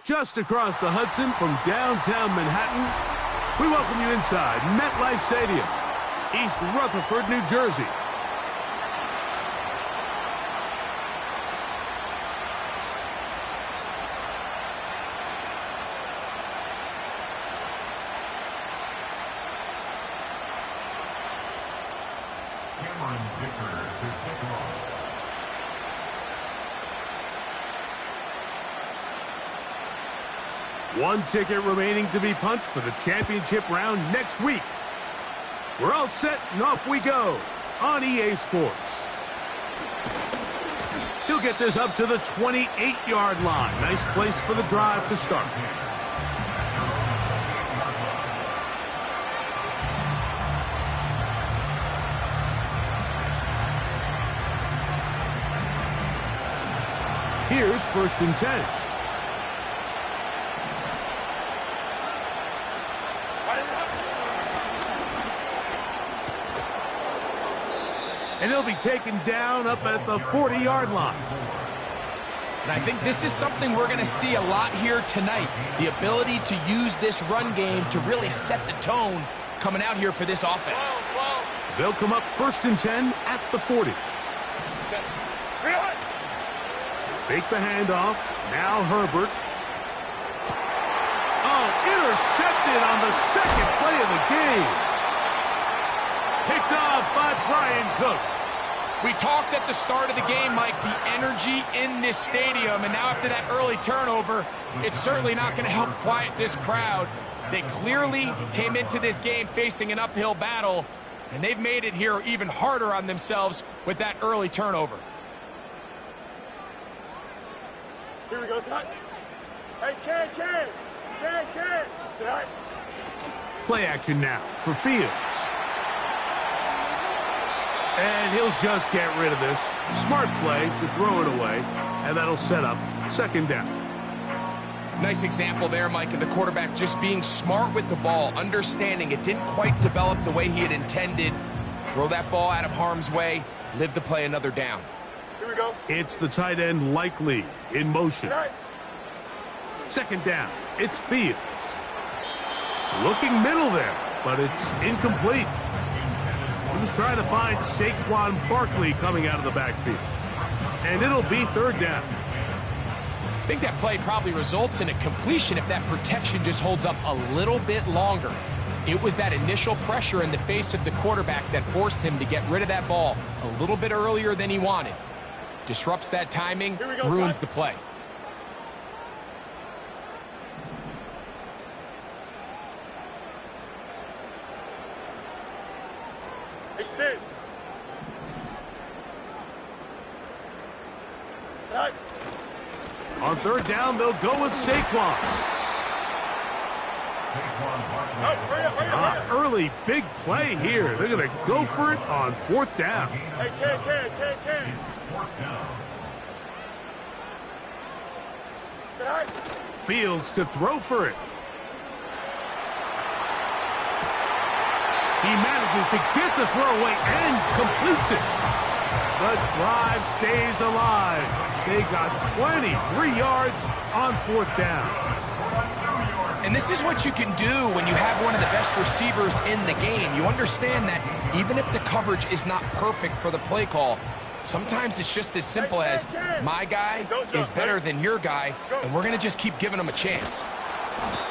Just across the Hudson from downtown Manhattan, we welcome you inside MetLife Stadium, East Rutherford, New Jersey. One ticket remaining to be punched for the championship round next week. We're all set and off we go on EA Sports. He'll get this up to the 28-yard line. Nice place for the drive to start. Here's 1st and 10. And he'll be taken down up at the 40-yard line. And I think this is something we're going to see a lot here tonight. The ability to use this run game to really set the tone coming out here for this offense. They'll come up 1st and 10 at the 40. Fake the handoff. Now Herbert. Oh, intercepted on the second play of the game. Picked off by Brian Cook. We talked at the start of the game, Mike, the energy in this stadium, and now after that early turnover, it's certainly not going to help quiet this crowd. They clearly came into this game facing an uphill battle, and they've made it here even harder on themselves with that early turnover. Here we go, son. Hey, Ken. Tonight. Play action now for Fields. And he'll just get rid of this. Smart play to throw it away, and that'll set up 2nd down. Nice example there, Mike, of the quarterback just being smart with the ball, understanding it didn't quite develop the way he had intended. Throw that ball out of harm's way, live to play another down. Here we go. It's the tight end Likely in motion. 2nd down. It's Fields. Looking middle there, but it's incomplete. He was trying to find Saquon Barkley coming out of the backfield. And it'll be 3rd down. I think that play probably results in a completion if that protection just holds up a little bit longer. It was that initial pressure in the face of the quarterback that forced him to get rid of that ball a little bit earlier than he wanted. Disrupts that timing, ruins the play. Hey, Steve. Right. On 3rd down, they'll go with Saquon. Early big play here. They're going to go for it on 4th down. Hey, Ken. Fields to throw for it. He manages to get the throw away and completes it. The drive stays alive. They got 23 yards on 4th down. And this is what you can do when you have one of the best receivers in the game. You understand that even if the coverage is not perfect for the play call, sometimes it's just as simple as my guy is better than your guy, and we're going to just keep giving him a chance.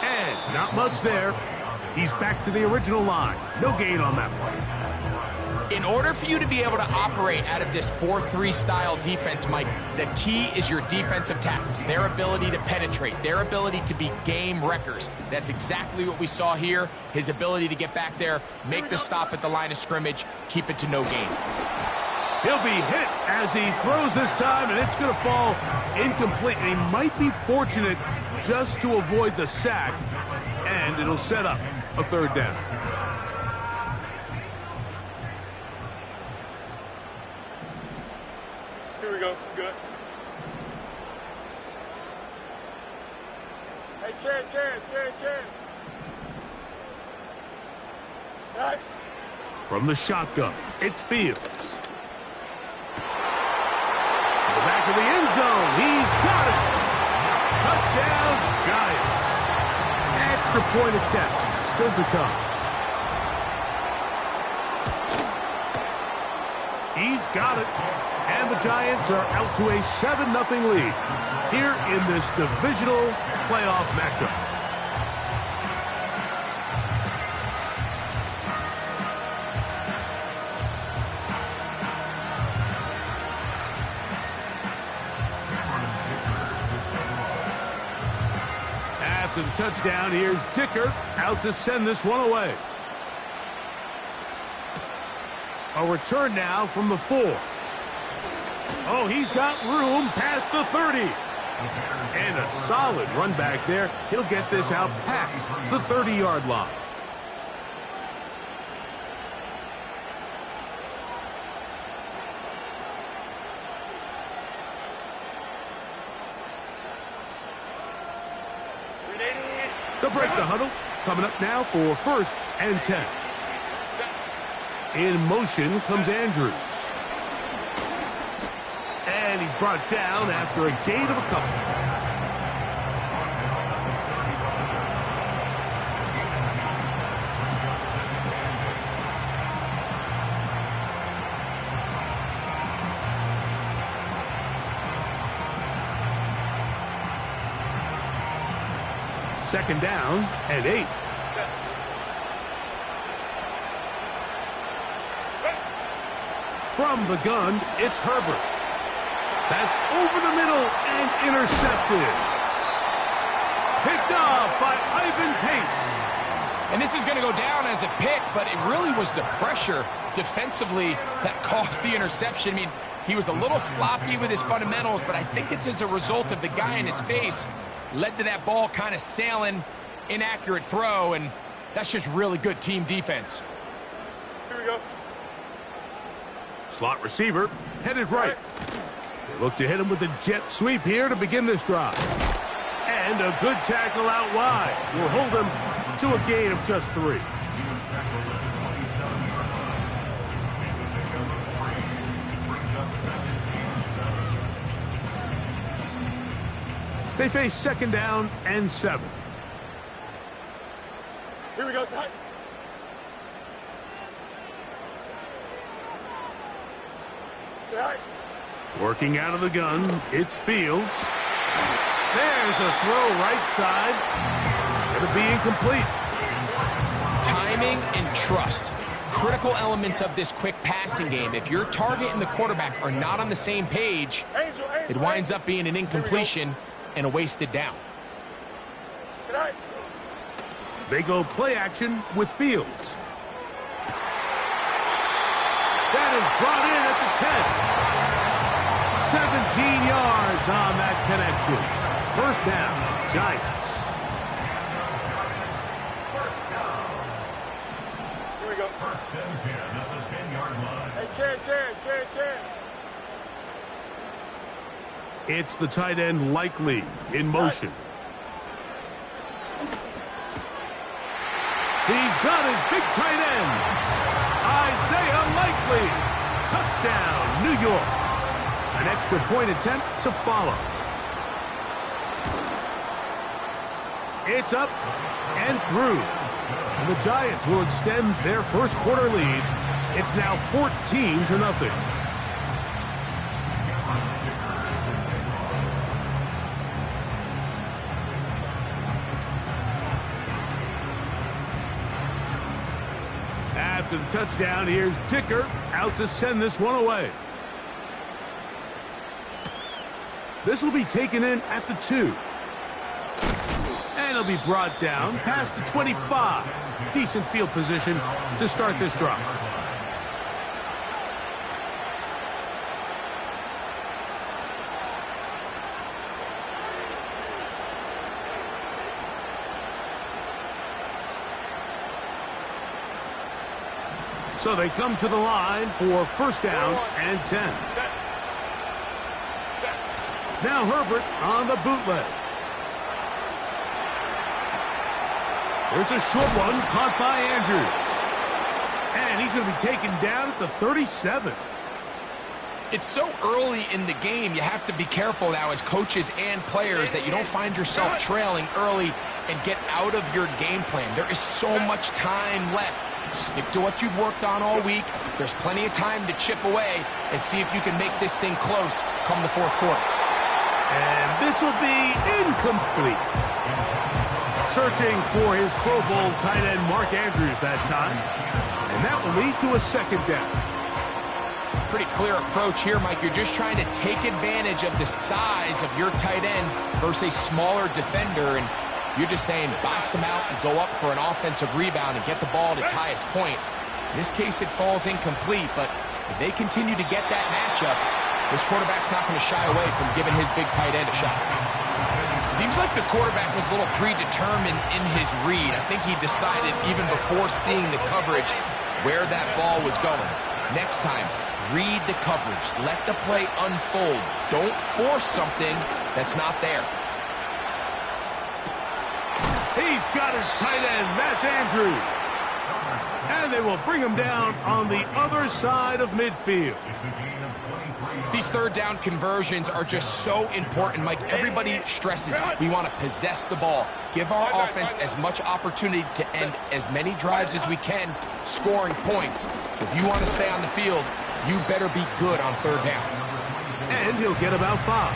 And not much there. He's back to the original line. No gain on that one. In order for you to be able to operate out of this 4-3 style defense, Mike, the key is your defensive tackles, their ability to penetrate, their ability to be game wreckers. That's exactly what we saw here, his ability to get back there, make the stop at the line of scrimmage, keep it to no gain. He'll be hit as he throws this time, and it's going to fall incomplete. And he might be fortunate just to avoid the sack, and it'll set up a 3rd down. Here we go. Good. Hey, Ken. Right. From the shotgun, it's Fields. To the back of the end zone. He's got it. Touchdown, Giants. Extra point attempt still to come. He's got it. And the Giants are out to a 7-0 lead here in this divisional playoff matchup. After the touchdown, here's Dicker out to send this one away. A return now from the 4. Oh, he's got room past the 30. And a solid run back there. He'll get this out past the 30-yard line. They'll break the huddle. Coming up now for 1st and 10. In motion comes Andrews. And he's brought down after a gain of a couple. Second down and 8. From the gun, it's Herbert. That's over the middle and intercepted. Picked off by Ivan Pace. And this is going to go down as a pick, but it really was the pressure defensively that caused the interception. I mean, he was a little sloppy with his fundamentals, but I think it's as a result of the guy in his face led to that ball kind of sailing, inaccurate throw, and that's just really good team defense. Here we go. Slot receiver headed right. They look to hit him with a jet sweep here to begin this drive. And a good tackle out wide will hold him to a gain of just 3. They face second down and 7. Here we go, son. Right. Working out of the gun, it's Fields. There's a throw right side. It's going to be incomplete. Timing and trust. Critical elements of this quick passing game. If your target and the quarterback are not on the same page, it winds up being an incompletion and a wasted down. They go play action with Fields. That is brought in at the 10. 17 yards on that connection. First down, Giants. Here we go. First and 10 at the 10-yard line. Hey, Chad. It's the tight end Likely in motion. He's got his big tight end, Isaiah Likely. Touchdown, New York. An extra point attempt to follow. It's up and through. And the Giants will extend their first quarter lead. It's now 14-0. After the touchdown, here's Dicker out to send this one away. This will be taken in at the 2. And it'll be brought down past the 25. Decent field position to start this drive. So they come to the line for first down and 10. Now Herbert on the bootleg. There's a short one caught by Andrews. And he's going to be taken down at the 37. It's so early in the game, you have to be careful now as coaches and players that you don't find yourself trailing early and get out of your game plan. There is so much time left. Stick to what you've worked on all week. There's plenty of time to chip away and see if you can make this thing close come the fourth quarter. And this will be incomplete. Searching for his Pro Bowl tight end Mark Andrews that time. And that will lead to a second down. Pretty clear approach here, Mike. You're just trying to take advantage of the size of your tight end versus a smaller defender, and you're just saying box him out and go up for an offensive rebound and get the ball at its highest point. In this case, it falls incomplete, but if they continue to get that matchup, this quarterback's not going to shy away from giving his big tight end a shot. Seems like the quarterback was a little predetermined in his read. I think he decided even before seeing the coverage where that ball was going. Next time, read the coverage. Let the play unfold. Don't force something that's not there. He's got his tight end. That's Andrews. And they will bring him down on the other side of midfield. These third down conversions are just so important, Mike. Everybody stresses we want to possess the ball, give our offense as much opportunity to end as many drives as we can, scoring points. So if you want to stay on the field, you better be good on third down. And he'll get about 5.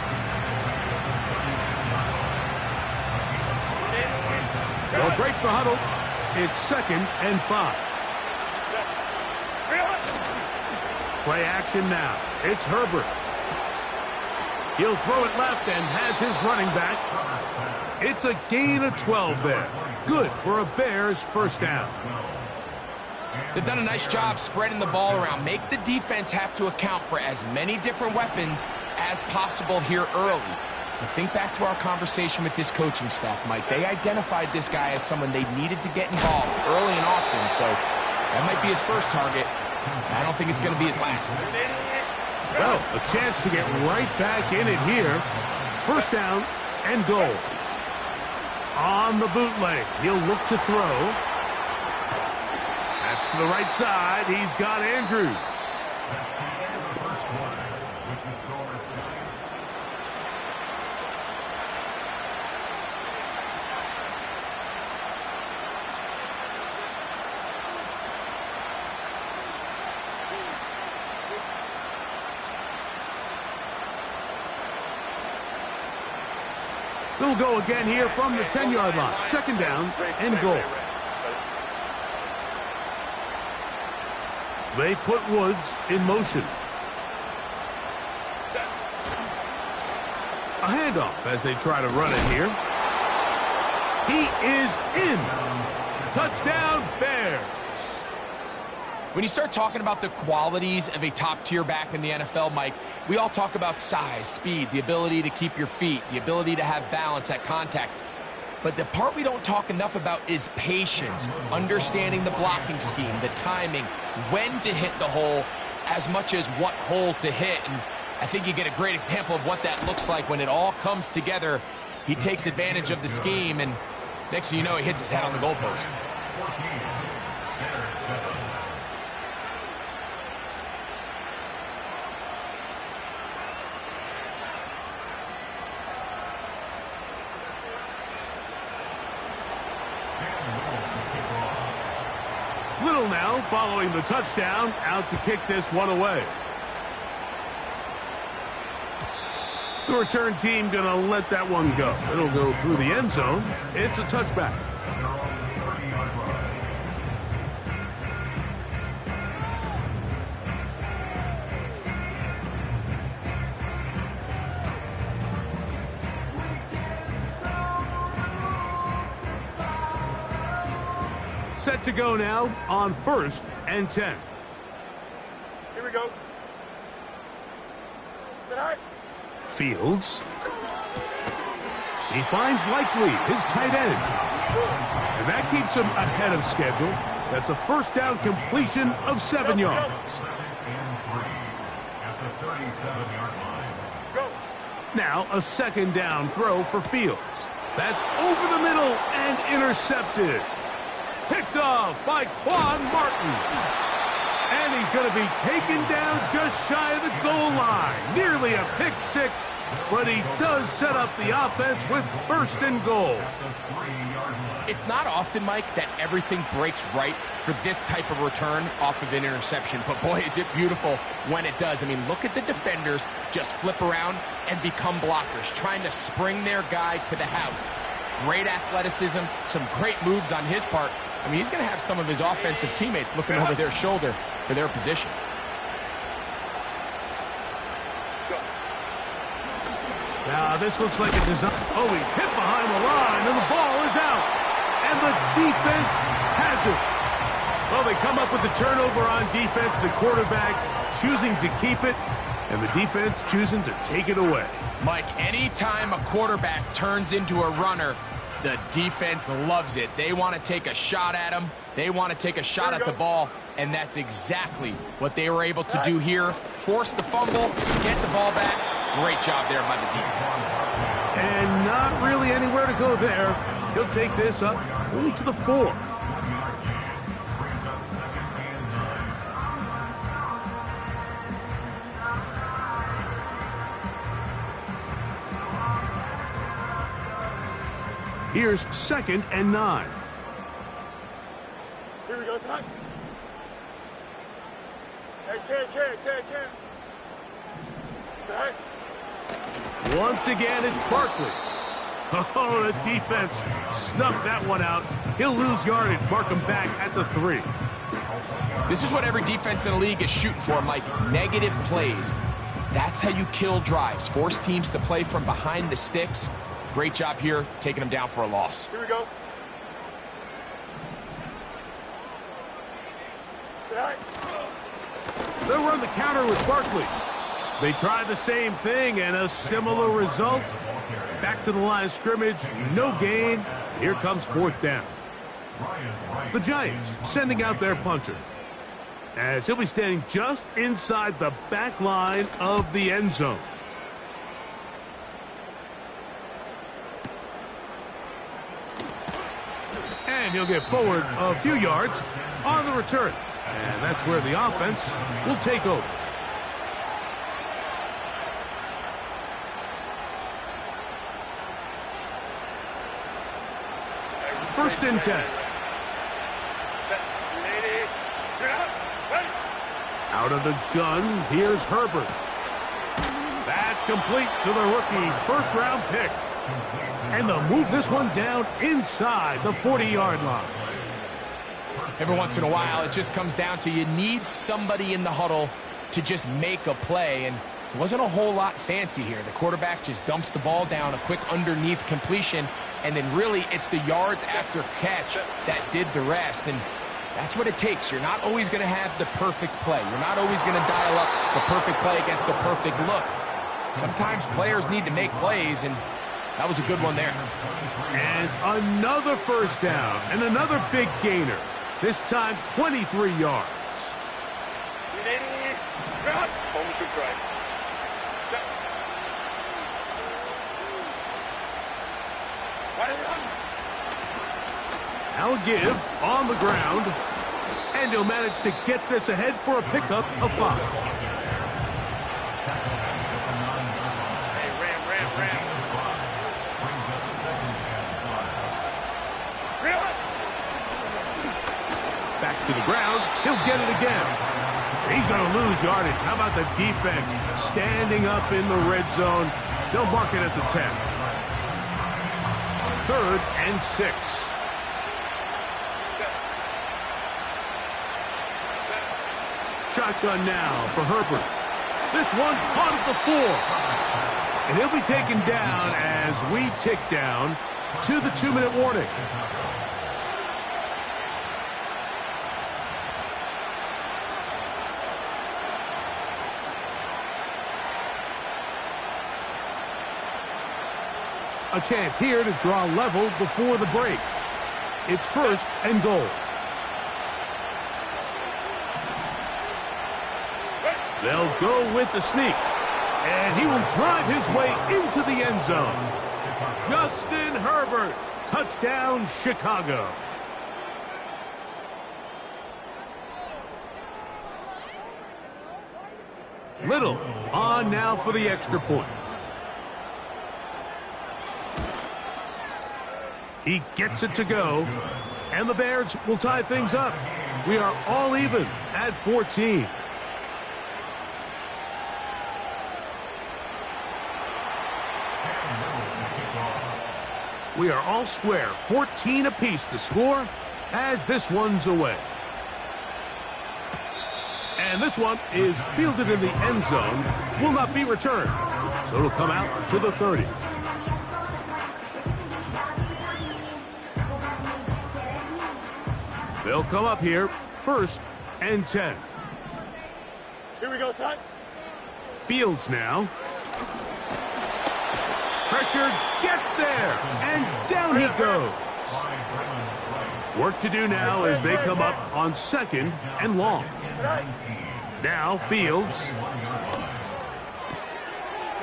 They'll break the huddle. It's 2nd and 5. Play action now. It's Herbert. He'll throw it left and has his running back. It's a gain of 12 there. Good for a Bears first down. They've done a nice job spreading the ball around. Make the defense have to account for as many different weapons as possible here early. But think back to our conversation with this coaching staff, Mike. They identified this guy as someone they needed to get involved early and often, so that might be his first target. I don't think it's going to be his last. Well, a chance to get right back in it here. First down and goal. On the bootleg, he'll look to throw. That's to the right side. He's got Andrews. They'll go again here from the 10-yard line. Second down and goal. They put Woods in motion. A handoff as they try to run it here. He is in. Touchdown, Bears. When you start talking about the qualities of a top-tier back in the NFL, Mike, we all talk about size, speed, the ability to keep your feet, the ability to have balance at contact. But the part we don't talk enough about is patience, understanding the blocking scheme, the timing, when to hit the hole, as much as what hole to hit. And I think you get a great example of what that looks like when it all comes together. He takes advantage of the scheme, and next thing you know, he hits his head on the goalpost. Little now following the touchdown, out to kick this one away. The return team going to let that one go. It'll go through the end zone. It's a touchback. Set to go now on 1st and 10. Here we go. Sit high. Fields. He finds Likely, his tight end. And that keeps him ahead of schedule. That's a first down completion of 7 yards. Go. Now a second down throw for Fields. That's over the middle and intercepted. Picked off by Quan Martin. And he's going to be taken down just shy of the goal line. Nearly a pick six, but he does set up the offense with first and goal. It's not often, Mike, that everything breaks right for this type of return off of an interception. But boy, is it beautiful when it does. I mean, look at the defenders just flip around and become blockers, trying to spring their guy to the house. Great athleticism, some great moves on his part. I mean, he's going to have some of his offensive teammates looking over their shoulder for their position. Now, this looks like a design. Oh, he's hit behind the line, and the ball is out. And the defense has it. Well, they come up with the turnover on defense, the quarterback choosing to keep it, and the defense choosing to take it away. Mike, anytime a quarterback turns into a runner, the defense loves it. They want to take a shot at him. They want to take a shot at the ball, and that's exactly what they were able to do here. Force the fumble, get the ball back. Great job there by the defense. And not really anywhere to go there. He'll take this up only to the 4. Here's 2nd and 9. Here we go, son. Hey, Ken. Son. Once again, it's Barkley. Oh, the defense snuffed that one out. He'll lose yardage, mark him back at the 3. This is what every defense in the league is shooting for, Mike. Negative plays. That's how you kill drives. Force teams to play from behind the sticks. Great job here, taking them down for a loss. Here we go. They'll run the counter with Barkley. They try the same thing, and a similar result. Back to the line of scrimmage, no gain. Here comes 4th down. The Giants sending out their punter, as he'll be standing just inside the back line of the end zone. And he'll get forward a few yards on the return. And that's where the offense will take over. First and 10. Out of the gun, here's Herbert. That's complete to the rookie, first-round pick. And they'll move this one down inside the 40-yard line. Every once in a while, it just comes down to you need somebody in the huddle to just make a play. And it wasn't a whole lot fancy here. The quarterback just dumps the ball down, a quick underneath completion, and then really it's the yards after catch that did the rest. And that's what it takes. You're not always going to have the perfect play. You're not always going to dial up the perfect play against the perfect look. Sometimes players need to make plays, and that was a good one there. And another first down, and another big gainer. This time 23 yards. Now a give on the ground, and he'll manage to get this ahead for a pickup of 5. Hey, Ram. Back to the ground, he'll get it again. He's going to lose yardage. How about the defense standing up in the red zone? They'll mark it at the 10. 3rd and 6. Shotgun now for Herbert. This one caught at the 4. And he'll be taken down as we tick down to the 2-minute warning. A chance here to draw level before the break. It's 1st and goal. They'll go with the sneak. And he will drive his way into the end zone. Justin Herbert. Touchdown, Chicago. Little on now for the extra point. He gets it to go, and the Bears will tie things up. We are all even at 14. We are all square, 14 apiece the score as this one's away. And this one is fielded in the end zone, will not be returned. So it'll come out to the 30. They'll come up here, 1st and 10. Here we go, son. Fields now. Pressure gets there, and down he goes. Work to do now as they come up on 2nd and long. Now Fields.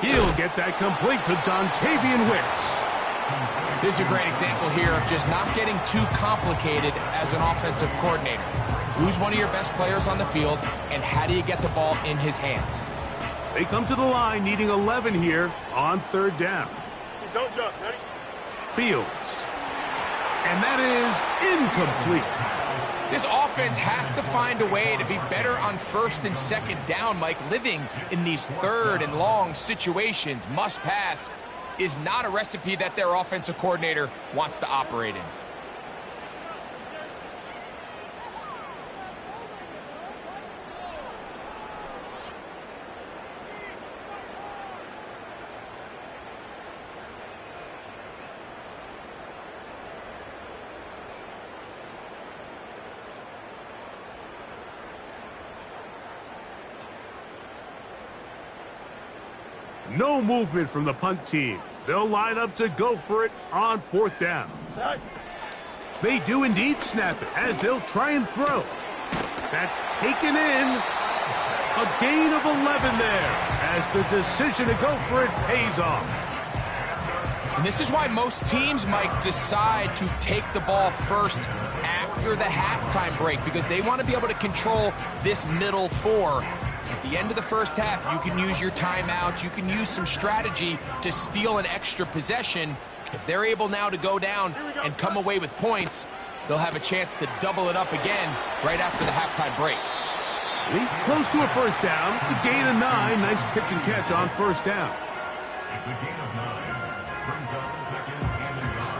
He'll get that complete to Dontavian Wicks. This is a great example here of just not getting too complicated as an offensive coordinator. Who's one of your best players on the field, and how do you get the ball in his hands? They come to the line needing 11 here on 3rd down. Don't jump. Ready? Fields. And that is incomplete. This offense has to find a way to be better on 1st and 2nd down, Mike. Living in these 3rd and long situations, must pass, is not a recipe that their offensive coordinator wants to operate in. No movement from the punt team. They'll line up to go for it on 4th down. They do indeed snap it as they'll try and throw. That's taken in. A gain of 11 there as the decision to go for it pays off. And this is why most teams might decide to take the ball first after the halftime break, because they want to be able to control this middle 4. At the end of the first half, you can use your timeout. You can use some strategy to steal an extra possession. If they're able now to go down and come away with points, they'll have a chance to double it up again right after the halftime break. He's close to a 1st down to gain a 9. Nice pitch and catch on 1st down. It's a gain of 9. Brings up 2nd and a yard.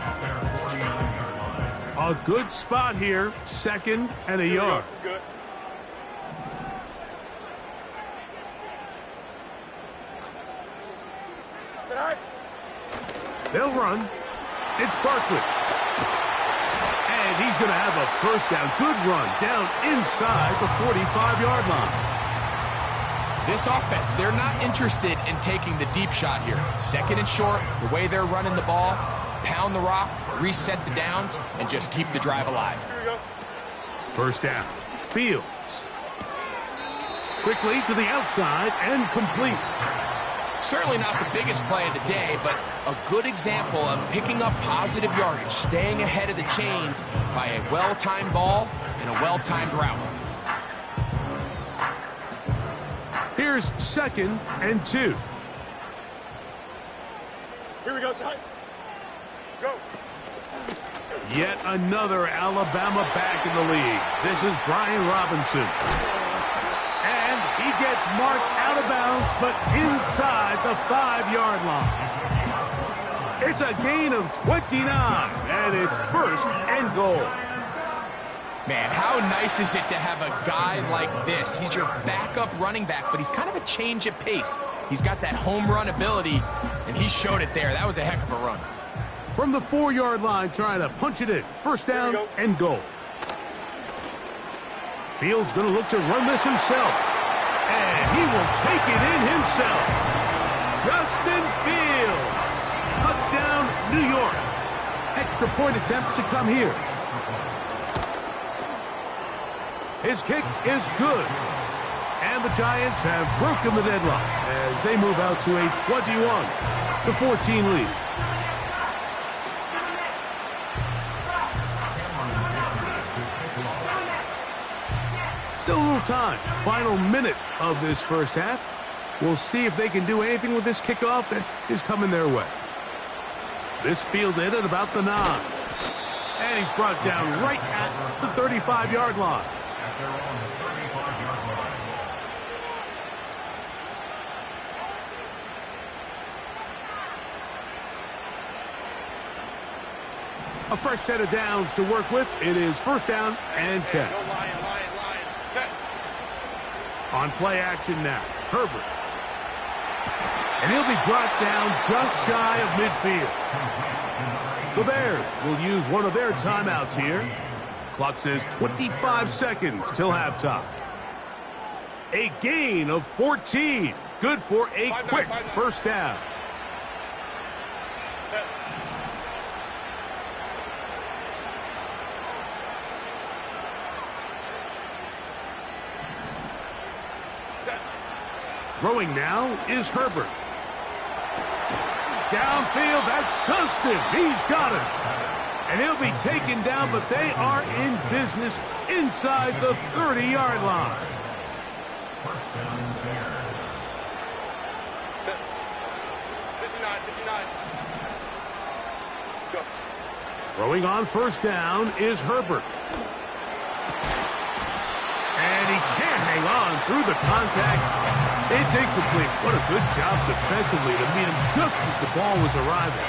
Up there, 49-yard line. A good spot here, 2nd and a yard. Good. They'll run. It's Barkley. And he's going to have a 1st down. Good run down inside the 45-yard line. This offense, they're not interested in taking the deep shot here. 2nd and short, the way they're running the ball, pound the rock, reset the downs, and just keep the drive alive. 1st down. Fields. Quickly to the outside and complete. Certainly not the biggest play of the day, but a good example of picking up positive yardage, staying ahead of the chains by a well-timed ball and a well-timed route. Here's 2nd and 2. Here we go, son. Go. Yet another Alabama back in the league. This is Brian Robinson. And he gets marked out of bounds, but inside the 5-yard line. It's a gain of 29, and it's 1st and goal. Man, how nice is it to have a guy like this? He's your backup running back, but he's kind of a change of pace. He's got that home run ability, and he showed it there. That was a heck of a run. From the 4-yard line, trying to punch it in. 1st down and goal. Fields going to look to run this himself. And he will take it in himself. Justin Fields. Touchdown, New York. Extra point attempt to come here. His kick is good. And the Giants have broken the deadlock as they move out to a 21-14 lead. Still a little time. Final minute of this first half. We'll see if they can do anything with this kickoff that is coming their way. This fielded at about the 9. And he's brought down right at the 35-yard line. At their own 35-yard line. A fresh set of downs to work with. It is first down and 10. Go Lion. Set. On play action now, Herbert. And he'll be brought down just shy of midfield. The Bears will use one of their timeouts here. Clock says 25 seconds till halftime. A gain of 14. Good for a quick first down. Set. Set. Throwing now is Herbert. Downfield, that's Constant. He's got it. And he'll be taken down, but they are in business inside the 30-yard line. First down Bears. Set. 59. Go. Throwing on first down is Herbert. And he can't hang on through the contact. It's incomplete. What a good job defensively to meet him just as the ball was arriving.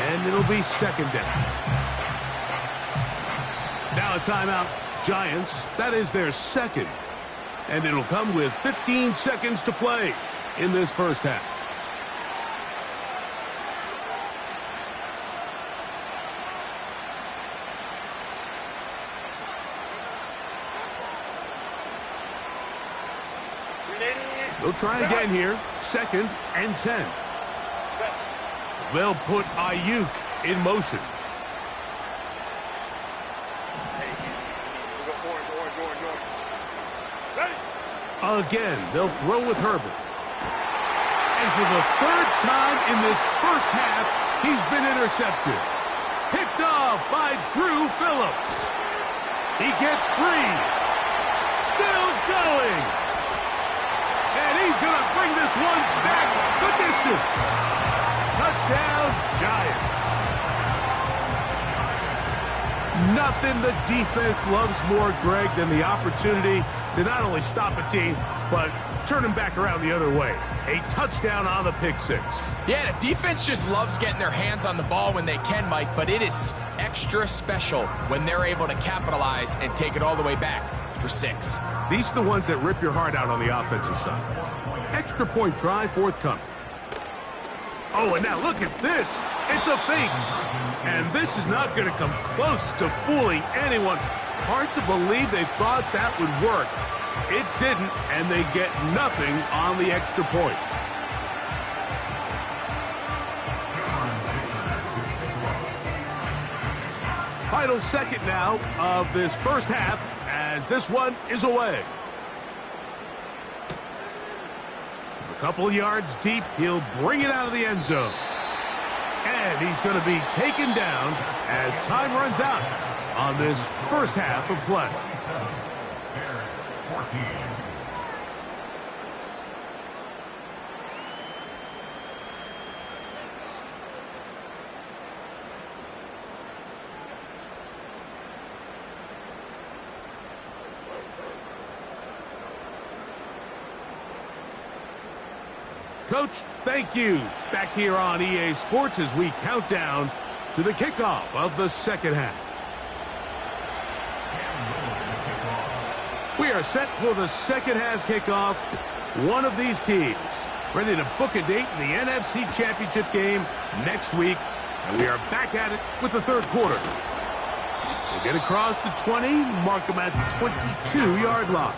And it'll be second down. Now a timeout. Giants, that is their second. And it'll come with 15 seconds to play in this first half. They'll try again here. Second and 10. Set. They'll put Ayuk in motion. We'll go orange. Ready? Again, they'll throw with Herbert. And for the third time in this first half, he's been intercepted. Picked off by Drew Phillips. He gets free. Still going. And he's going to bring this one back the distance. Touchdown, Giants. Nothing the defense loves more, Greg, than the opportunity to not only stop a team, but turn them back around the other way. A touchdown on the pick six. Yeah, the defense just loves getting their hands on the ball when they can, Mike, but it is extra special when they're able to capitalize and take it all the way back for 6. These are the ones that rip your heart out on the offensive side. Extra point try forthcoming. Oh, and now look at this. It's a fake. And this is not going to come close to fooling anyone. Hard to believe they thought that would work. It didn't, and they get nothing on the extra point. Final second now of this first half as this one is away. A couple of yards deep, he'll bring it out of the end zone. And he's going to be taken down as time runs out on this first half of play. Bears 14. Coach, thank you. Back here on EA Sports as we count down to the kickoff of the second half. We are set for the second half kickoff. One of these teams ready to book a date in the NFC Championship game next week. And we are back at it with the third quarter. We'll get across the 20, mark them at the 22-yard line.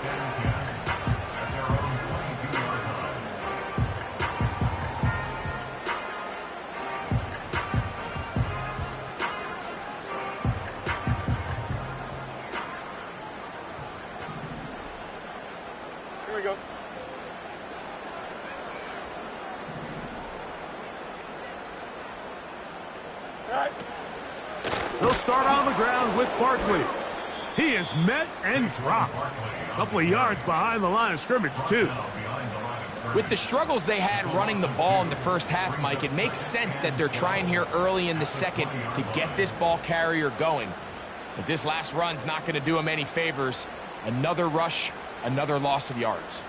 Here we go. All right. They'll start on the ground with Barkley. He is met and dropped. A couple of yards behind the line of scrimmage, too. With the struggles they had running the ball in the first half, Mike, it makes sense that they're trying here early in the second to get this ball carrier going. But this last run's not going to do him any favors. Another rush, another loss of yards.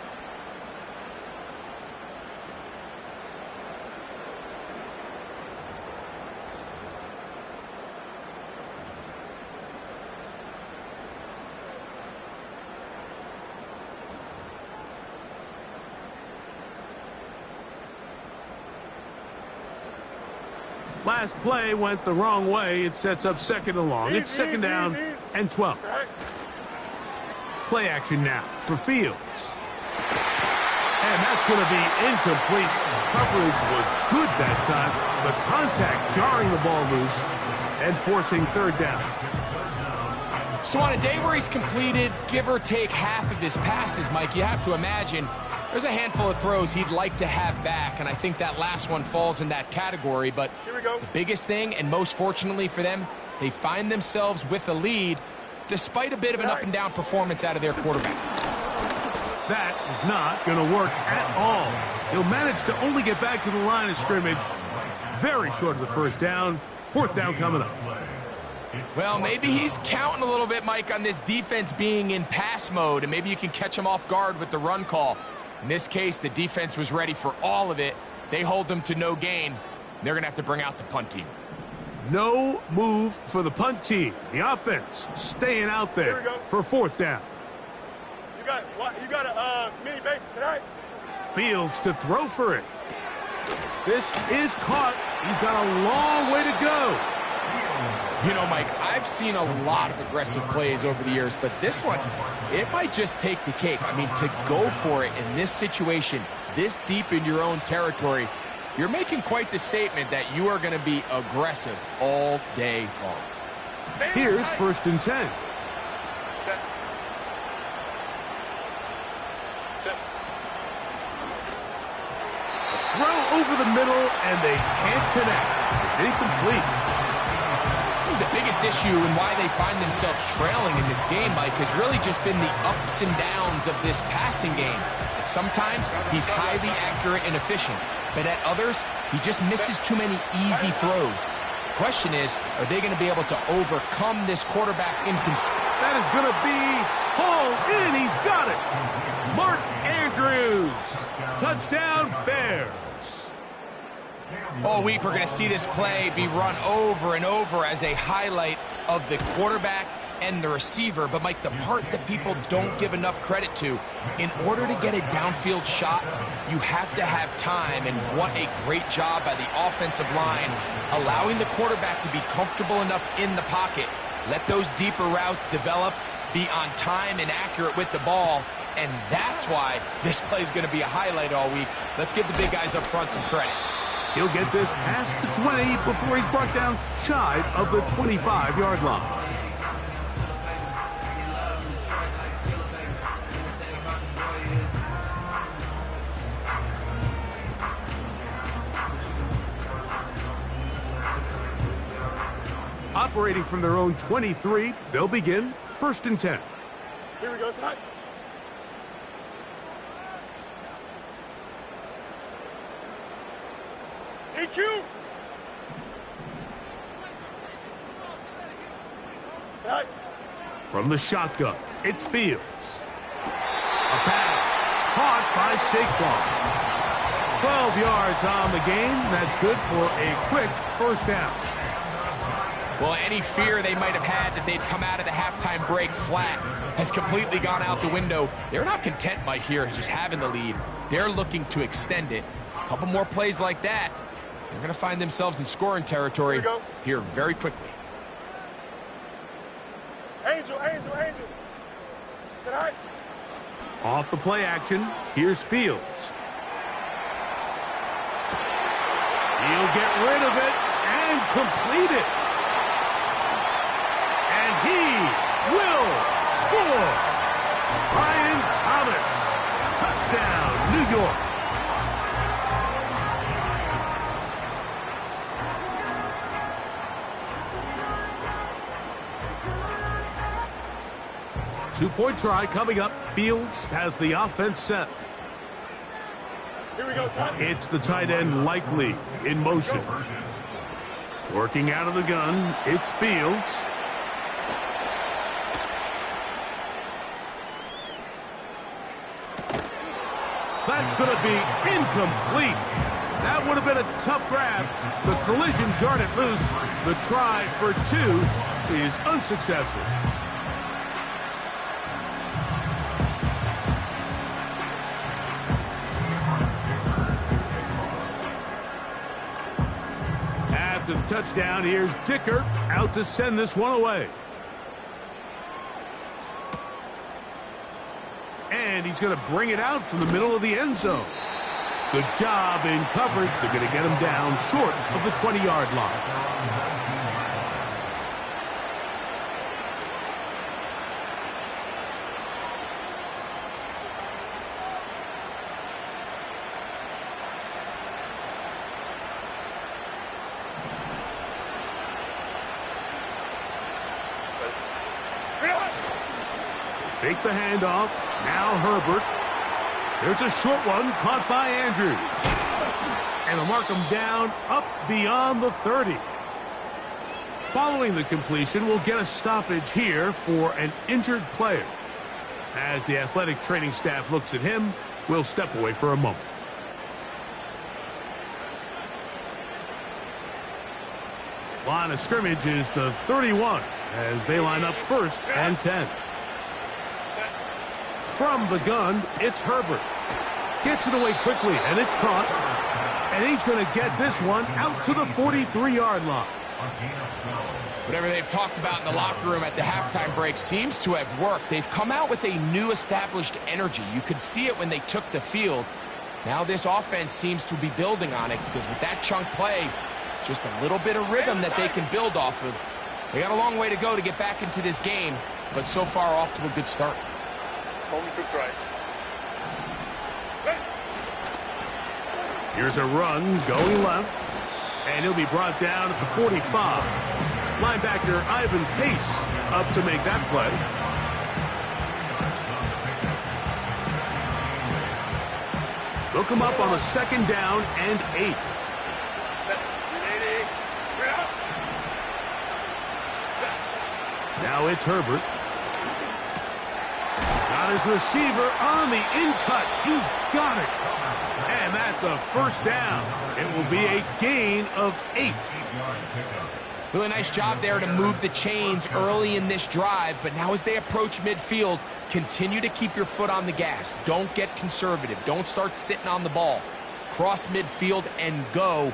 Last play went the wrong way. It sets up second and long. It's second down and 12. Play action now for Fields. And that's going to be incomplete. Coverage was good that time. The contact jarring the ball loose and forcing third down. So on a day where he's completed, give or take half of his passes, Mike, you have to imagine there's a handful of throws he'd like to have back, and I think that last one falls in that category. But the biggest thing, and most fortunately for them, they find themselves with a lead despite a bit of an up-and-down performance out of their quarterback. That is not going to work at all. He'll manage to only get back to the line of scrimmage. Very short of the first down. Fourth down coming up. Well, maybe he's counting a little bit, Mike, on this defense being in pass mode, and maybe you can catch him off guard with the run call. In this case, the defense was ready for all of it. They hold them to no gain. They're going to have to bring out the punt team. No move for the punt team. The offense staying out there for fourth down. You got a mini bake tonight? Fields to throw for it. This is caught. He's got a long way to go. You know, Mike, I've seen a lot of aggressive plays over the years, but this one, it might just take the cake. I mean, to go for it in this situation, this deep in your own territory, you're making quite the statement that you are going to be aggressive all day long. Here's first and 10. Throw over the middle, and they can't connect. It's incomplete. The biggest issue and why they find themselves trailing in this game, Mike, has really just been the ups and downs of this passing game. And sometimes he's highly accurate and efficient, but at others, he just misses too many easy throws. The question is, are they going to be able to overcome this quarterback inconsistency? That is going to be hauled in. He's got it. Mark Andrews. Touchdown, Bears. All week, we're going to see this play be run over and over as a highlight of the quarterback and the receiver. But, Mike, the part that people don't give enough credit to, in order to get a downfield shot, you have to have time. And what a great job by the offensive line, allowing the quarterback to be comfortable enough in the pocket. Let those deeper routes develop, be on time and accurate with the ball. And that's why this play is going to be a highlight all week. Let's give the big guys up front some credit. He'll get this past the 20 before he's brought down shy of the 25-yard line. Operating from their own 23, they'll begin first and 10. Here we go, tonight. EQ! Right. From the shotgun, it's Fields. A pass caught by Saquon. 12 yards on the game. That's good for a quick first down. Well, any fear they might have had that they'd come out of the halftime break flat has completely gone out the window. They're not content, Mike, here, just having the lead. They're looking to extend it. A couple more plays like that, they're going to find themselves in scoring territory here very quickly. Angel. Tonight. Off the play action, here's Fields. He'll get rid of it and complete it. And he will score. Brian Thomas. Touchdown, New York. Two-point try coming up. Fields has the offense set. Here we go, son. It's the tight end Likely in motion. Working out of the gun, it's Fields. That's going to be incomplete. That would have been a tough grab. The collision jarred it loose. The try for two is unsuccessful. After the touchdown, here's Dicker out to send this one away. And he's going to bring it out from the middle of the end zone. Good job in coverage. They're going to get him down short of the 20-yard line. Fake the handoff. Now Herbert. There's a short one caught by Andrews. And they'll mark him down up beyond the 30. Following the completion, we'll get a stoppage here for an injured player. As the athletic training staff looks at him, we'll step away for a moment. Line of scrimmage is the 31 as they line up 1st and 10. From the gun, it's Herbert. Gets it away quickly, and it's caught. And he's going to get this one out to the 43-yard line. Whatever they've talked about in the locker room at the halftime break seems to have worked. They've come out with a new established energy. You could see it when they took the field. Now this offense seems to be building on it because with that chunk play, just a little bit of rhythm that they can build off of. They got a long way to go to get back into this game, but so far off to a good start. Home troops right. Here's a run going left, and he'll be brought down at the 45. Linebacker Ivan Pace up to make that play. They'll come up on a 2nd down and 8. Now it's Herbert. Got his receiver on the in-cut. He's got it. And that's a 1st down. It will be a gain of 8. Really nice job there to move the chains early in this drive, but now as they approach midfield, continue to keep your foot on the gas. Don't get conservative. Don't start sitting on the ball. Cross midfield and go.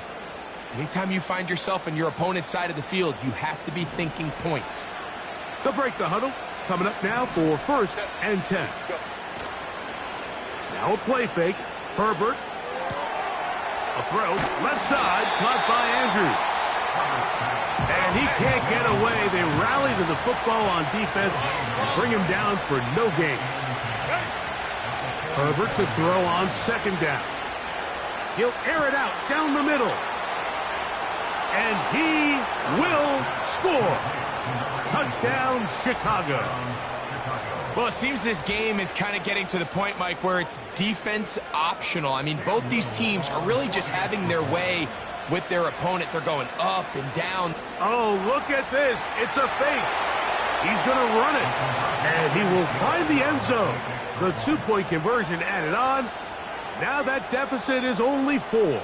Anytime you find yourself on your opponent's side of the field, you have to be thinking points. They'll break the huddle. Coming up now for 1st and 10. Now a play fake. Herbert. A throw. Left side. Caught by Andrews. And he can't get away. They rally to the football on defense and bring him down for no gain. Herbert to throw on 2nd down. He'll air it out down the middle. And he will score. Touchdown, Chicago. Well, it seems this game is kind of getting to the point, Mike, where it's defense optional. I mean, both these teams are really just having their way with their opponent. They're going up and down. Oh, look at this. It's a fake. He's going to run it. And he will find the end zone. The 2-point conversion added on. Now that deficit is only 4.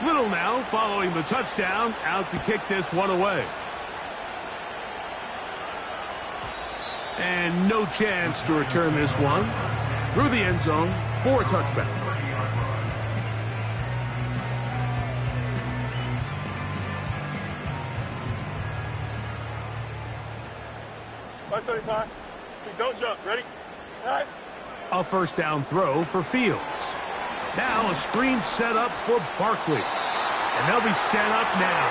Little now following the touchdown, out to kick this one away. And no chance to return this one through the end zone for a touchback. Right 75. Don't jump. Ready? All right. A 1st down throw for Fields. Now a screen set up for Barkley. And they'll be set up now.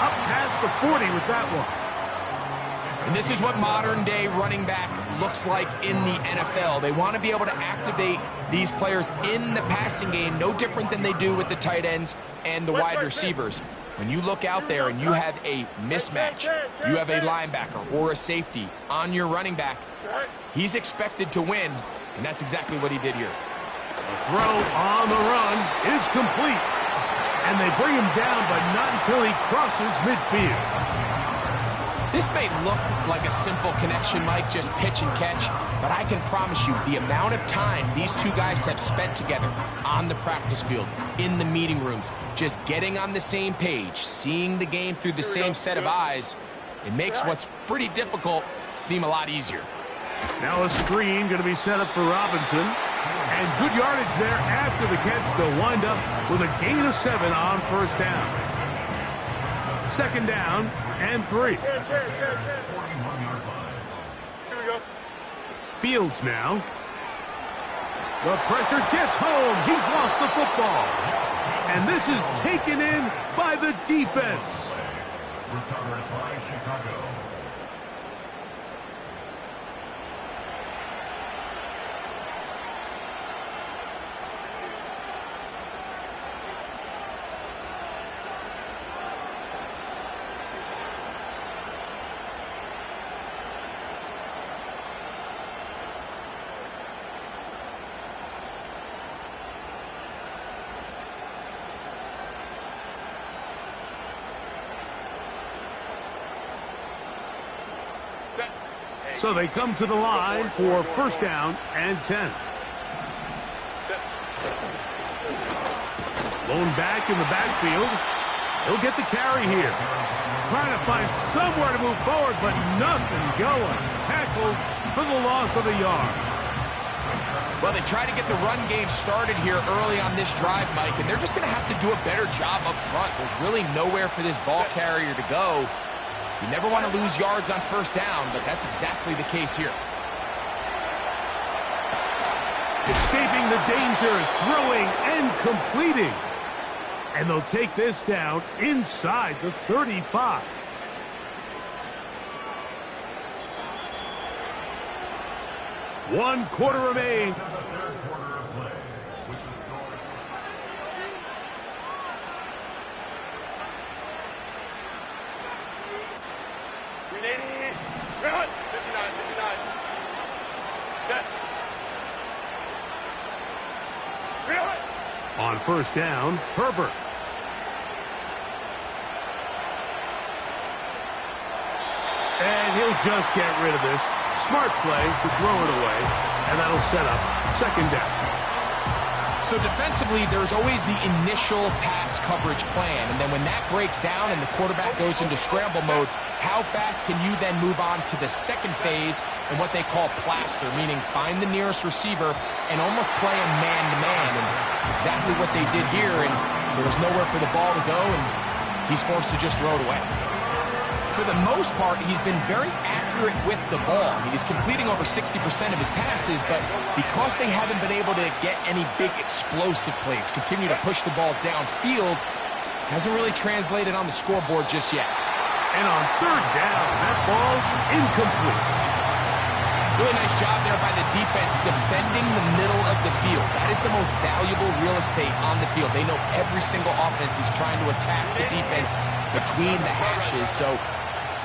Up past the 40 with that one. And this is what modern-day running back looks like in the NFL. They want to be able to activate these players in the passing game, no different than they do with the tight ends and the wide receivers. When you look out there and you have a mismatch, you have a linebacker or a safety on your running back, he's expected to win, and that's exactly what he did here. The throw on the run is complete. And they bring him down, but not until he crosses midfield. This may look like a simple connection, Mike, just pitch and catch, but I can promise you the amount of time these two guys have spent together on the practice field, in the meeting rooms, just getting on the same page, seeing the game through the same set of eyes, it makes what's pretty difficult seem a lot easier. Now a screen going to be set up for Robinson. And good yardage there after the catch. They'll wind up with a gain of 7 on first down. Second down and 3. Here we go. Fields now. The pressure gets home. He's lost the football. And this is taken in by the defense. Recovered by Chicago. So they come to the line for first down and 10. Lone back in the backfield. He'll get the carry here. Trying to find somewhere to move forward, but nothing going. Tackled for the loss of a yard. Well, they try to get the run game started here early on this drive, Mike, and they're just going to have to do a better job up front. There's really nowhere for this ball carrier to go. You never want to lose yards on first down, but that's exactly the case here. Escaping the danger, throwing and completing. And they'll take this down inside the 35. One quarter remains. Run! 59, 59. Set. Run! On first down, Herbert. And he'll just get rid of this. Smart play to throw it away, and that'll set up second down. So defensively, there's always the initial pass coverage plan, and then when that breaks down and the quarterback goes into scramble mode, how fast can you then move on to the second phase and what they call plaster, meaning find the nearest receiver and almost play him man-to-man, and it's exactly what they did here, and there was nowhere for the ball to go, and he's forced to just throw it away. For the most part, he's been very accurate with the ball. I mean, he's completing over 60% of his passes, but because they haven't been able to get any big explosive plays, continue to push the ball downfield, hasn't really translated on the scoreboard just yet. And on third down, that ball incomplete. Really nice job there by the defense defending the middle of the field. That is the most valuable real estate on the field. They know every single offense is trying to attack the defense between the hashes, so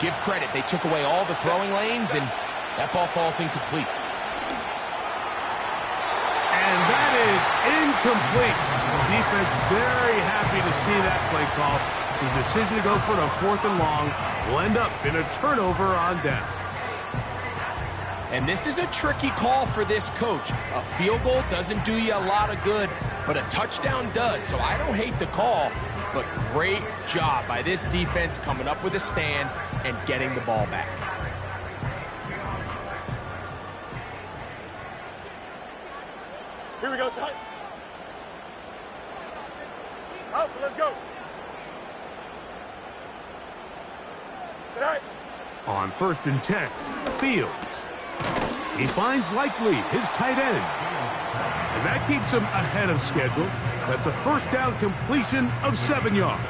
give credit. They took away all the throwing lanes, and that ball falls incomplete. And that is incomplete. The defense very happy to see that play call. The decision to go for a 4th and long will end up in a turnover on down. And this is a tricky call for this coach. A field goal doesn't do you a lot of good, but a touchdown does. So I don't hate the call, but great job by this defense coming up with a stand and getting the ball back. Here we go, son. Alpha, let's go. Tonight. On 1st and 10, Fields. He finds Likely, his tight end. And that keeps him ahead of schedule. That's a first down completion of 7 yards.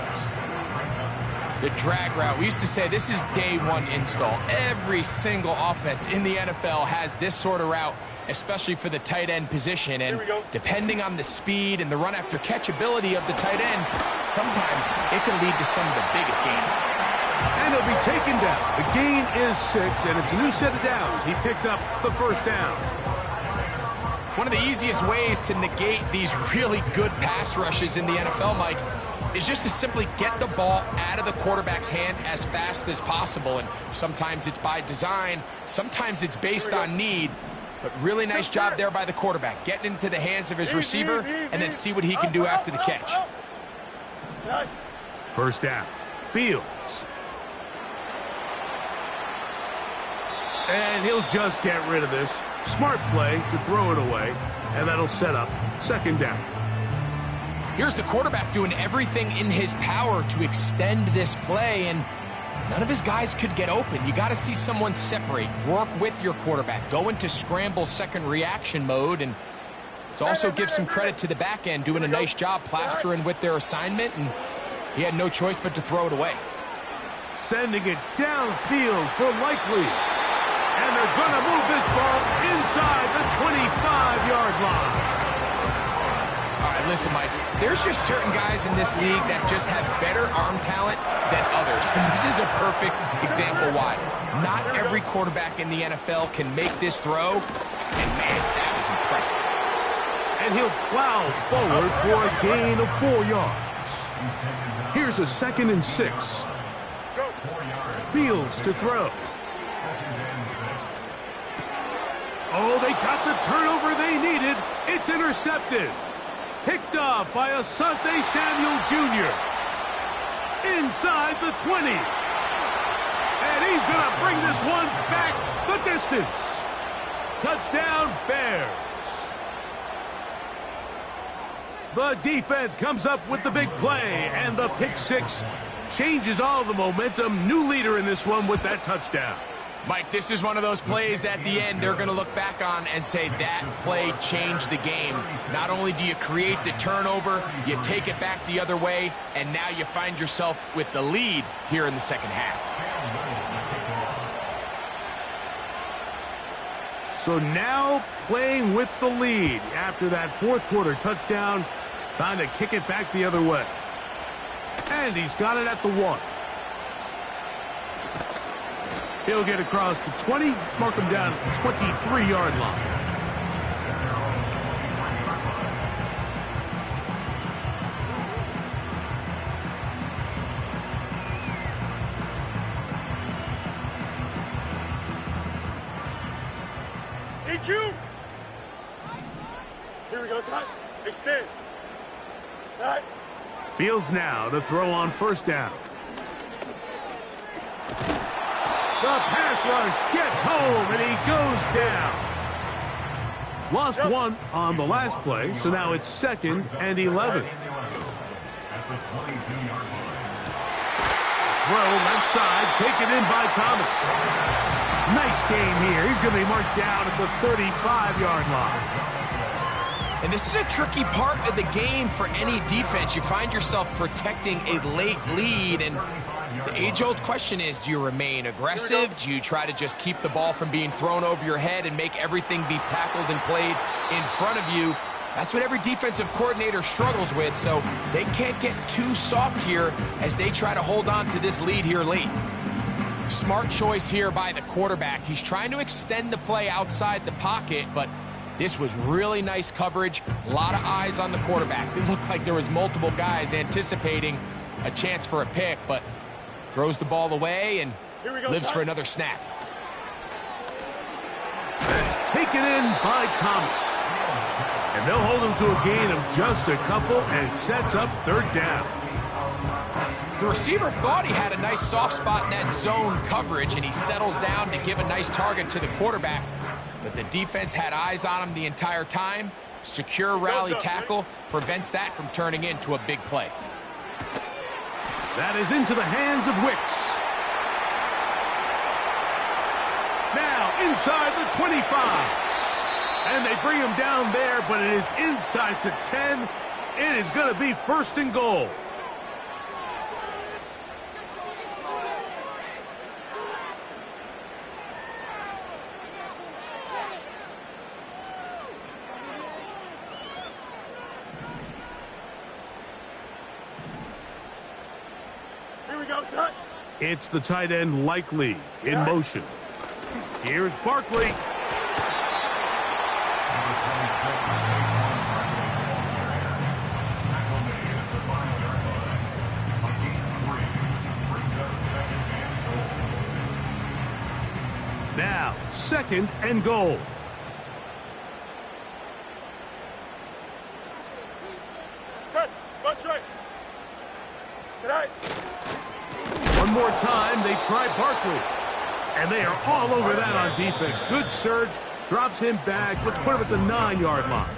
The drag route. We used to say this is day one install. Every single offense in the NFL has this sort of route. especially for the tight end position. And depending on the speed and the run after catch ability of the tight end, sometimes it can lead to some of the biggest gains. And he'll be taken down. The gain is 6, and it's a new set of downs. He picked up the first down. One of the easiest ways to negate these really good pass rushes in the NFL, Mike, is just to simply get the ball out of the quarterback's hand as fast as possible. And sometimes it's by design, sometimes it's based on need. But really nice job there by the quarterback, getting into the hands of his receiver and then see what he can do after the catch. First down, Fields. And he'll just get rid of this. Smart play to throw it away, and that'll set up second down. Here's the quarterback doing everything in his power to extend this play, and none of his guys could get open. You got to see someone separate, work with your quarterback, go into scramble second reaction mode, and it's also give some credit to the back end doing a nice job plastering with their assignment, and he had no choice but to throw it away. Sending it downfield for Likely. And they're going to move this ball inside the 25-yard line. All right, listen, Mike, there's just certain guys in this league that just have better arm talent than others. And this is a perfect example why. Not every quarterback in the NFL can make this throw. And, man, that was impressive. And he'll plow forward for a gain of 4 yards. Here's a 2nd and 6. Fields to throw. Oh, they got the turnover they needed. It's intercepted. Picked off by Asante Samuel Jr. Inside the 20. And he's going to bring this one back the distance. Touchdown, Bears. The defense comes up with the big play, and the pick six changes all the momentum. New leader in this one with that touchdown. Mike, this is one of those plays at the end they're going to look back on and say that play changed the game. Not only do you create the turnover, you take it back the other way, and now you find yourself with the lead here in the second half. So now playing with the lead after that fourth quarter touchdown, time to kick it back the other way. And he's got it at the 1. He'll get across the 20, mark him down at the 23-yard line. EQ! Here we go, son. Extend. All right. Fields now to throw on first down. The pass rush gets home, and he goes down. Lost one on the last play, so now it's 2nd and 11. Throw left side, taken in by Thomas. Nice game here. He's going to be marked down at the 35-yard line. And this is a tricky part of the game for any defense. You find yourself protecting a late lead, and the age-old question is, do you remain aggressive? Do you try to just keep the ball from being thrown over your head and make everything be tackled and played in front of you? That's what every defensive coordinator struggles with, so they can't get too soft here as they try to hold on to this lead here late. Smart choice here by the quarterback. He's trying to extend the play outside the pocket, but this was really nice coverage. A lot of eyes on the quarterback. It looked like there was multiple guys anticipating a chance for a pick, but throws the ball away and lives for another snap. That's taken in by Thomas. And they'll hold him to a gain of just a couple, and sets up third down. The receiver thought he had a nice soft spot in that zone coverage, and he settles down to give a nice target to the quarterback. But the defense had eyes on him the entire time. Secure rally tackle prevents that from turning into a big play. That is into the hands of Wicks. Now inside the 25. And they bring him down there, but it is inside the 10. It is going to be 1st and goal. go, set. It's the tight end Likely in motion. Here's Barkley. Now, 2nd and goal. Press, bunch right. Tonight. One more time, they try Barkley. And they are all over that on defense. Good surge, drops him back. Let's put him at the 9-yard line.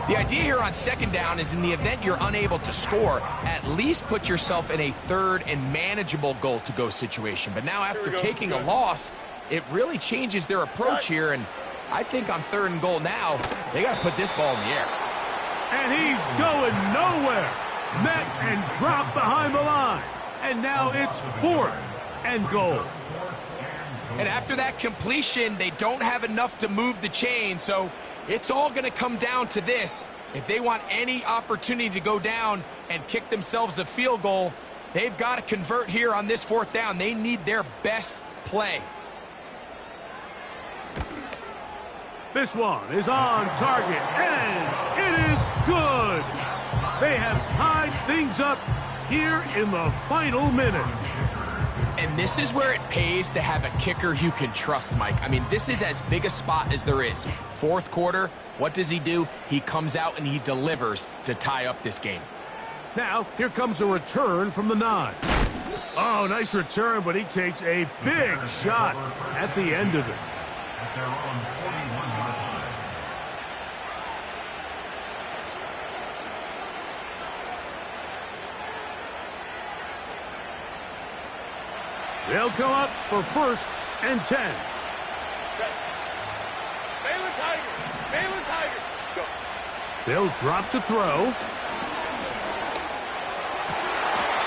The idea here on 2nd down is in the event you're unable to score, at least put yourself in a 3rd and manageable goal-to-go situation. But now after taking a loss, it really changes their approach here. And I think on 3rd and goal now, they got to put this ball in the air. And he's going nowhere. Met and dropped behind the line. And now it's 4th and goal. And after that completion, they don't have enough to move the chain, so it's all going to come down to this. If they want any opportunity to go down and kick themselves a field goal, they've got to convert here on this 4th down. They need their best play. This one is on target, and it is good. They have tied things up here in the final minute. And this is where it pays to have a kicker you can trust, Mike. I mean, this is as big a spot as there is. 4th quarter, what does he do? He comes out and he delivers to tie up this game. Now, here comes a return from the 9. Oh, nice return, but he takes a big shot at the end of it. At their own 41-yard line. They'll come up for 1st and 10. Balin Tiger. Balin Tiger. Go. They'll drop to throw.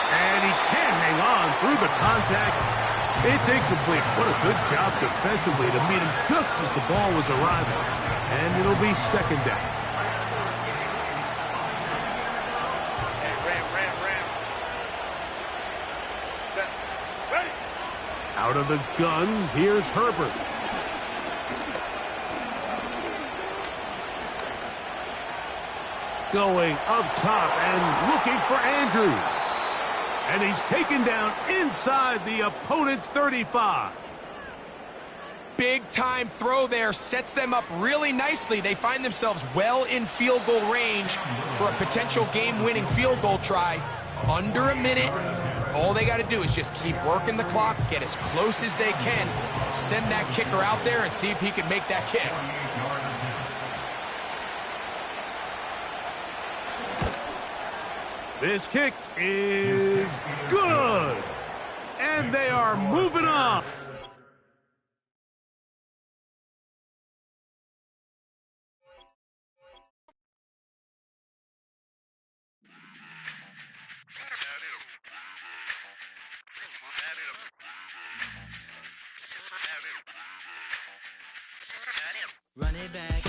And he can't hang on through the contact. It's incomplete. What a good job defensively to meet him just as the ball was arriving. And it'll be 2nd down. Ram. Set. Ready. Out of the gun, here's Herbert. Going up top and looking for Andrews. And he's taken down inside the opponent's 35. Big time throw there, sets them up really nicely. They find themselves well in field goal range for a potential game-winning field goal try. Under a minute. All they got to do is just keep working the clock, get as close as they can, send that kicker out there and see if he can make that kick. This kick is good. And they are moving on. Run it back.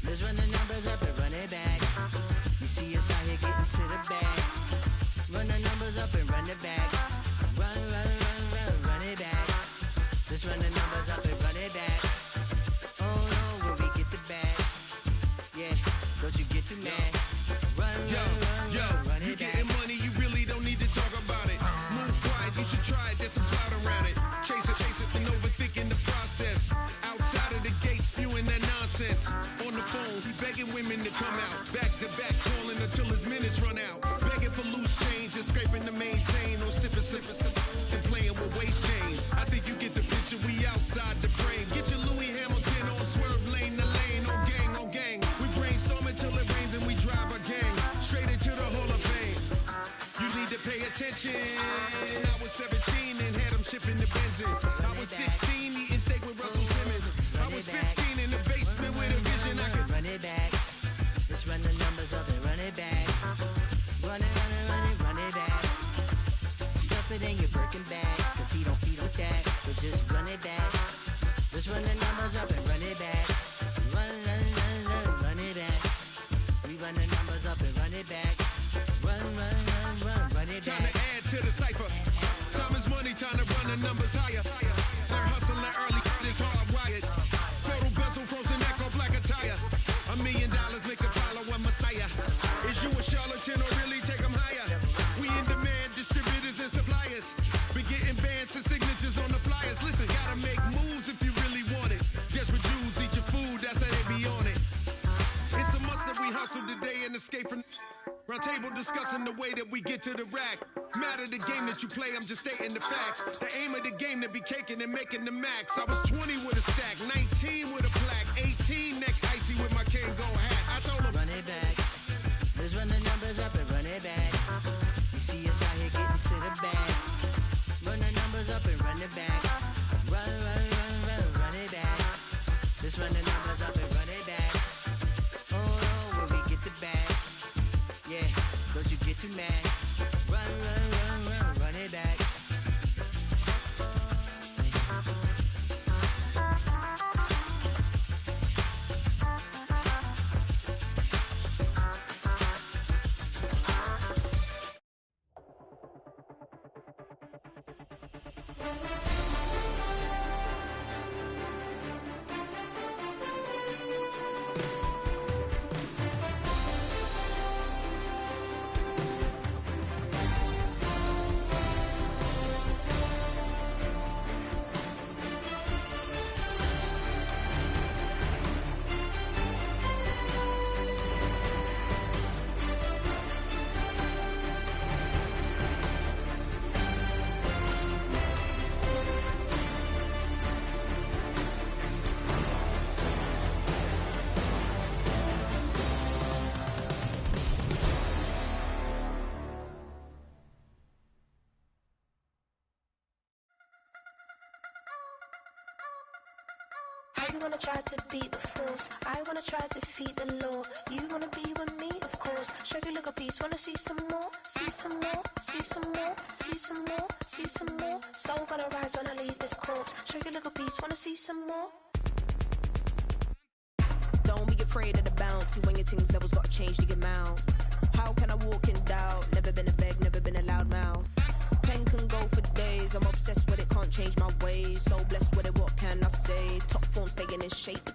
Let's run the numbers up and run it back. You see us out here getting to the bag. Run the numbers up and run it back. Run it back. Let's run the numbers up and run it back. Oh no, when we get the bag. Yeah, don't you get too mad. Run You it getting back. money, you really don't need to talk about it. Move quiet, you should try it, there's some clout around it. Chase it, and overthinking the process. Outside of the gate, spewing that nonsense. On the phone, he begging women to come out. Back to back, calling until his minutes run out. Begging for loose change and scraping to maintain. Or sipping, and playing with waist chains. I think you get the picture, we outside the frame. Get your Louis Hamilton on swerve lane to lane. On gang. We brainstorm until it rains and we drive our gang. Straight into the Hall of Fame. You need to pay attention. I was 17 and had them shipping the Benzin. I was 16 eating steak with Russell Simmons. I was 15 in the basement with a vision. I could Run it back. Let's run the numbers up and run it back. Run it back. Stuff it in your Birkin bag, cause he don't that. So just run it back. Let's run the numbers up and run it back. Run it back. We run the numbers up and run it back. Run it Time back. to add to the cipher. time to run the numbers higher. They're hustling early, it's hardwired. Photo bezel, frozen neck, or black attire. $1 million make a follow a messiah. Is you a charlatan or really take them higher? We in demand, distributors and suppliers. Be getting bands and signatures on the flyers. Listen, gotta make moves if you really want it. Desperate Jews eat your food, that's how they be on it. It's a must that we hustle today and escape from round table discussing the way that we get to the rack. Matter the game that you play, I'm just stating the facts. The aim of the game to be caking and making the max. I was 20 with a stack, 19 with a plaque, 18 neck icy with my Kango hat. I told him, Run it back. Let's run the numbers up and run it back. You see us out here getting to the bag. Run the numbers up and run it back. Run, run, run, run, run it back. Let's run the numbers up and run it back. Oh, when we get the bag. Yeah, don't you get too mad. Run, run, run, run, run it back. You wanna try to beat the force, I wanna try to defeat the law. You wanna be with me, of course. Show you look a piece, wanna see some more, see some more, see some more, see some more, see some more. Soul gonna rise when I leave this corpse. Show you look a piece, wanna see some more. Don't be afraid of the bounce. See when your things levels gotta change to your mouth. How can I walk in doubt? Never been a beg, never been a loud mouth. Pen can go for days. I'm obsessed with it, can't change my ways. So blessed with it, what can I say? Top form staying in shape.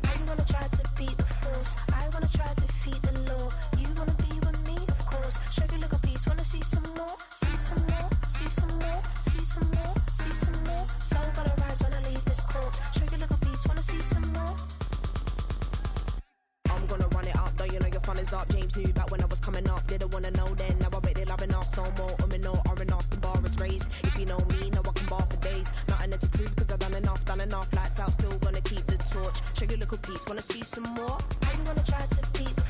You wanna try to beat the force, I wanna try to defeat the law. You wanna be with me, of course. Show you look a piece, wanna see some more, see some more, see some more, see some more, see some more. Soul gonna rise when I leave this corpse. Show you look a piece, wanna see some more. I'm gonna run it up, though you know your fun is up. James knew back when I was coming up, didn't wanna know then. Now I bet they're loving us no more. No R&R's, the bar is raised. If you know me, know I can bar for days. Nothing to prove cause I've done enough. Lights out, still gonna keep the torch. Show your little piece, wanna see some more? You wanna try to beat the